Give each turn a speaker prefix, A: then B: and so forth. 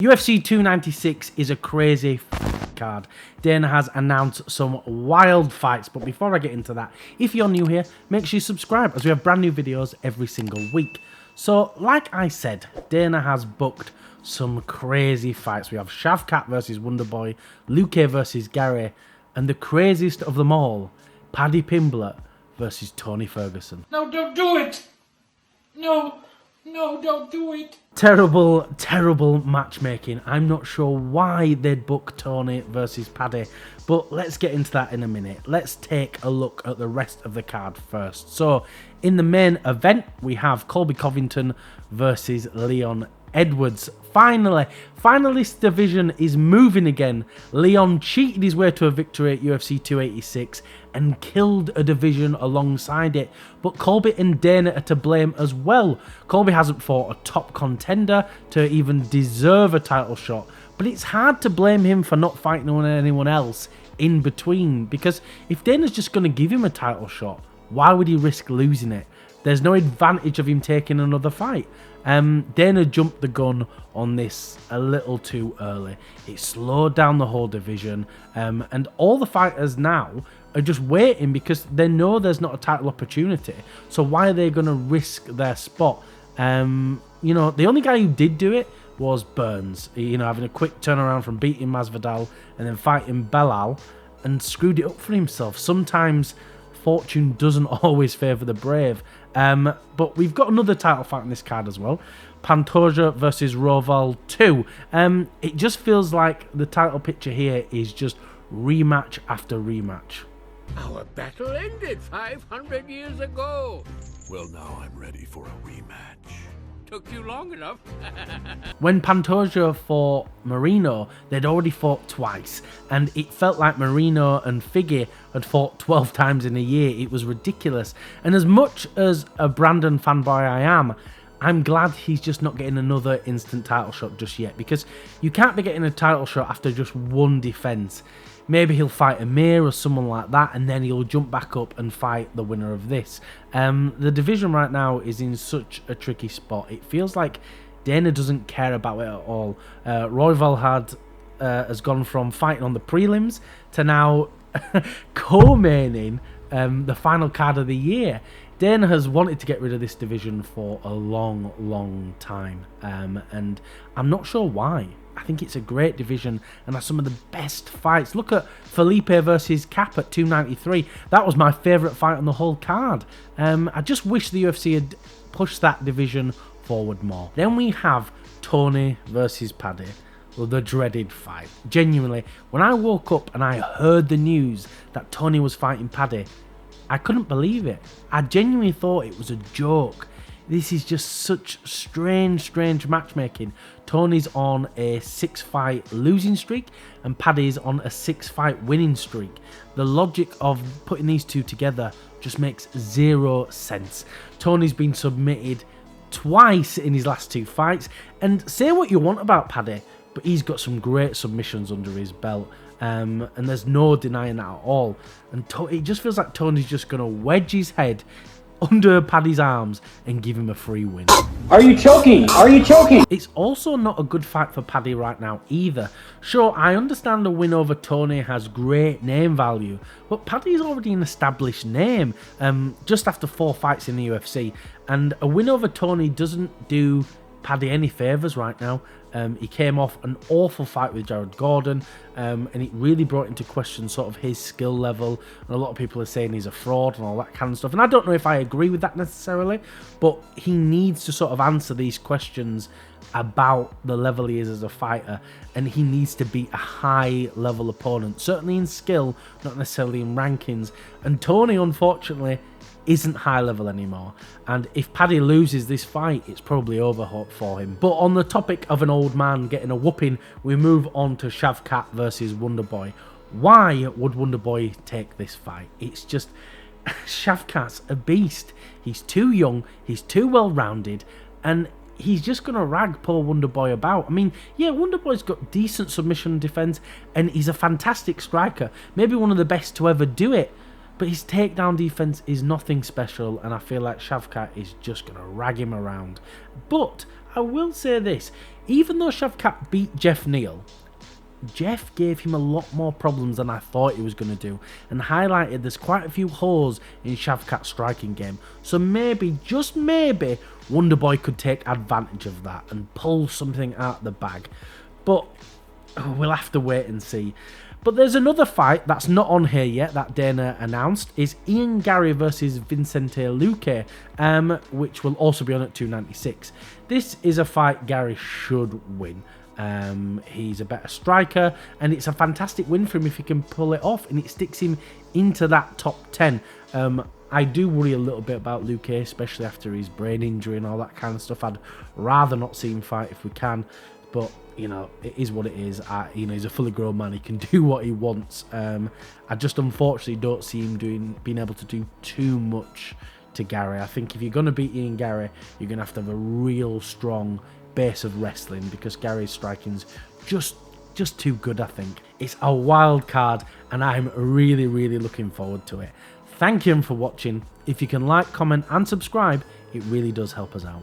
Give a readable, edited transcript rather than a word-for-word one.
A: UFC 296 is a crazy card. Dana has announced some wild fights, but before I get into that, if you're new here, make sure you subscribe as we have brand new videos every single week. So, like I said, Dana has booked some crazy fights. We have Shavkat versus Wonderboy, Luke versus Gary, and the craziest of them all, Paddy Pimblett versus Tony Ferguson.
B: No, don't do it! No, don't do it!
A: Terrible, terrible matchmaking. I'm not sure why they'd book Tony versus Paddy, but let's get into that in a minute. Let's take a look at the rest of the card first. So, in the main event, we have Colby Covington versus Leon Edwards. Finally, this division is moving again. Leon cheated his way to a victory at UFC 286 and killed a division alongside it. But Colby and Dana are to blame as well. Colby hasn't fought a top contender to even deserve a title shot, but it's hard to blame him for not fighting anyone else in between, because if Dana's just going to give him a title shot, why would he risk losing it? There's no advantage of him taking another fight. Dana jumped the gun on this a little too early. It slowed down the whole division, and all the fighters now are just waiting because they know there's not a title opportunity. So why are they going to risk their spot? You know, the only guy who did do it was Burns. You know, having a quick turnaround from beating Masvidal and then fighting Belal, and screwed it up for himself. Sometimes fortune doesn't always favour the brave. But we've got another title fight on this card as well. Pantoja versus Roval 2. It just feels like the title picture here is just rematch after rematch.
C: Our battle ended 500 years ago. Well, now I'm ready for a rematch. Took you long enough.
A: When Pantoja fought Marino, they'd already fought twice, and it felt like Marino and Figgy had fought 12 times in a year. It was ridiculous. And as much as a Brandon fanboy I am, I'm glad he's just not getting another instant title shot just yet, because you can't be getting a title shot after just one defense. Maybe he'll fight Amir or someone like that, and then he'll jump back up and fight the winner of this. The division right now is in such a tricky spot. It feels like Dana doesn't care about it at all. Royval has gone from fighting on the prelims to now co-maining the final card of the year. Dana has wanted to get rid of this division for a long time, and I'm not sure why. I think it's a great division and has some of the best fights. Look at Felipe versus Cap at 293. That was my favourite fight on the whole card. I just wish the UFC had pushed that division forward more. Then we have Tony versus Paddy. Well, the dreaded fight. Genuinely, when I woke up and I heard the news that Tony was fighting Paddy, I couldn't believe it. I genuinely thought it was a joke. This is just such strange matchmaking. Tony's on a 6-fight losing streak and Paddy's on a 6-fight winning streak. The logic of putting these two together just makes zero sense. Tony's been submitted twice in his last 2 fights, and say what you want about Paddy, but he's got some great submissions under his belt. And there's no denying that at all. And it just feels like Tony's just going to wedge his head under Paddy's arms and give him a free win.
D: Are you choking? Are you choking?
A: It's also not a good fight for Paddy right now either. Sure, I understand a win over Tony has great name value, but Paddy's already an established name, just after 4 fights in the UFC, and a win over Tony doesn't do Paddy any favours right now. He came off an awful fight with Jared Gordon, and it really brought into question sort of his skill level, and a lot of people are saying he's a fraud and all that kind of stuff, and I don't know if I agree with that necessarily, but he needs to sort of answer these questions about the level he is as a fighter, and he needs to beat a high level opponent, certainly in skill, not necessarily in rankings, and Tony unfortunately isn't high level anymore, and if Paddy loses this fight, it's probably over for him. But on the topic of an old man getting a whooping, we move on to Shavkat versus Wonderboy. Why would Wonderboy take this fight? It's just, Shavkat's a beast. He's too young, he's too well rounded, and he's just going to rag poor Wonderboy about. I mean, yeah, Wonderboy's got decent submission defense, and he's a fantastic striker, maybe one of the best to ever do it. But his takedown defense is nothing special, and I feel like Shavkat is just going to rag him around. But I will say this, even though Shavkat beat Jeff Neal, Jeff gave him a lot more problems than I thought he was going to do, and highlighted there's quite a few holes in Shavkat's striking game. So maybe, just maybe, Wonderboy could take advantage of that and pull something out the bag. But we'll have to wait and see. But there's another fight that's not on here yet that Dana announced, is Ian Garry versus Vicente Luque, which will also be on at 296. This is a fight Garry should win. He's a better striker, and it's a fantastic win for him if he can pull it off, and it sticks him into that top 10. I do worry a little bit about Luque, especially after his brain injury and all that kind of stuff. I'd rather not see him fight if we can, but you know, it is what it is. You know, he's a fully grown man, he can do what he wants. I just unfortunately don't see him being able to do too much to Garry. I think if you're going to beat Ian Garry, you're going to have a real strong base of wrestling, because Gary's striking's just too good. I think it's a wild card, and I'm really looking forward to it. Thank you for watching. If you can like, comment and subscribe, it really does help us out.